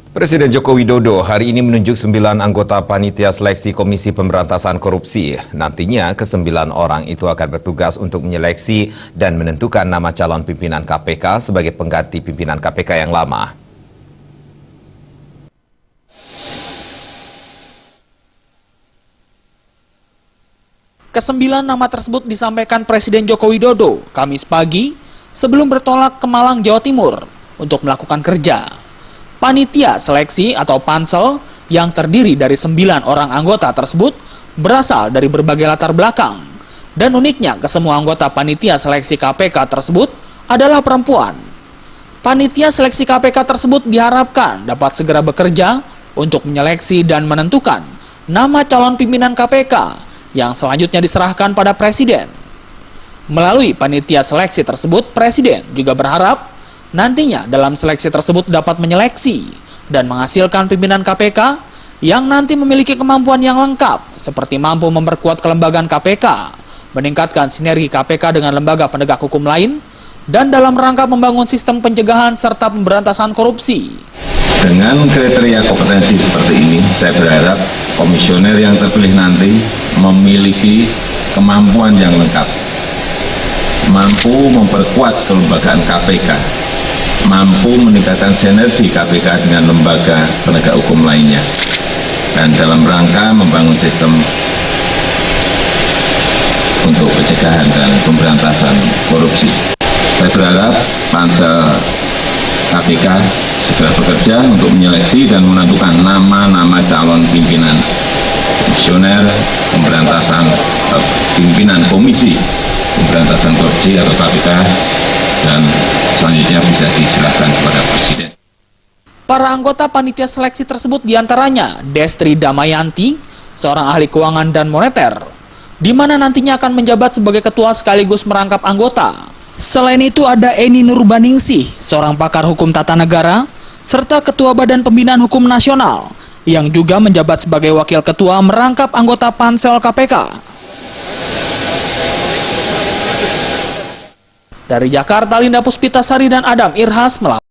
Presiden Joko Widodo hari ini menunjuk 9 anggota panitia seleksi Komisi Pemberantasan Korupsi. Nantinya ke-9 orang itu akan bertugas untuk menyeleksi dan menentukan nama calon pimpinan KPK sebagai pengganti pimpinan KPK yang lama. Kesembilan nama tersebut disampaikan Presiden Joko Widodo Kamis pagi sebelum bertolak ke Malang, Jawa Timur untuk melakukan kerja. Panitia seleksi atau pansel yang terdiri dari 9 orang anggota tersebut berasal dari berbagai latar belakang. Dan uniknya, kesemua anggota panitia seleksi KPK tersebut adalah perempuan. Panitia seleksi KPK tersebut diharapkan dapat segera bekerja untuk menyeleksi dan menentukan nama calon pimpinan KPK yang selanjutnya diserahkan pada Presiden. Melalui panitia seleksi tersebut, Presiden juga berharap nantinya dalam seleksi tersebut dapat menyeleksi dan menghasilkan pimpinan KPK yang nanti memiliki kemampuan yang lengkap, seperti mampu memperkuat kelembagaan KPK, meningkatkan sinergi KPK dengan lembaga penegak hukum lain, dan dalam rangka membangun sistem pencegahan serta pemberantasan korupsi. Dengan kriteria kompetensi seperti ini, saya berharap komisioner yang terpilih nanti memiliki kemampuan yang lengkap, mampu memperkuat kelembagaan KPK, mampu meningkatkan sinergi KPK dengan lembaga penegak hukum lainnya, dan dalam rangka membangun sistem untuk pencegahan dan pemberantasan korupsi. Saya berharap pansel KPK segera bekerja untuk menyeleksi dan menentukan nama-nama calon pimpinan komisioner pemberantasan pimpinan Komisi Pemberantasan Korupsi atau KPK, dan selanjutnya bisa diserahkan kepada Presiden. Para anggota panitia seleksi tersebut diantaranya Destri Damayanti, seorang ahli keuangan dan moneter, di mana nantinya akan menjabat sebagai ketua sekaligus merangkap anggota. Selain itu ada Eni Nurbaningsih, seorang pakar hukum tata negara, serta Ketua Badan Pembinaan Hukum Nasional, yang juga menjabat sebagai wakil ketua merangkap anggota pansel KPK. Dari Jakarta, Linda Puspitasari dan Adam Irhas melaporkan.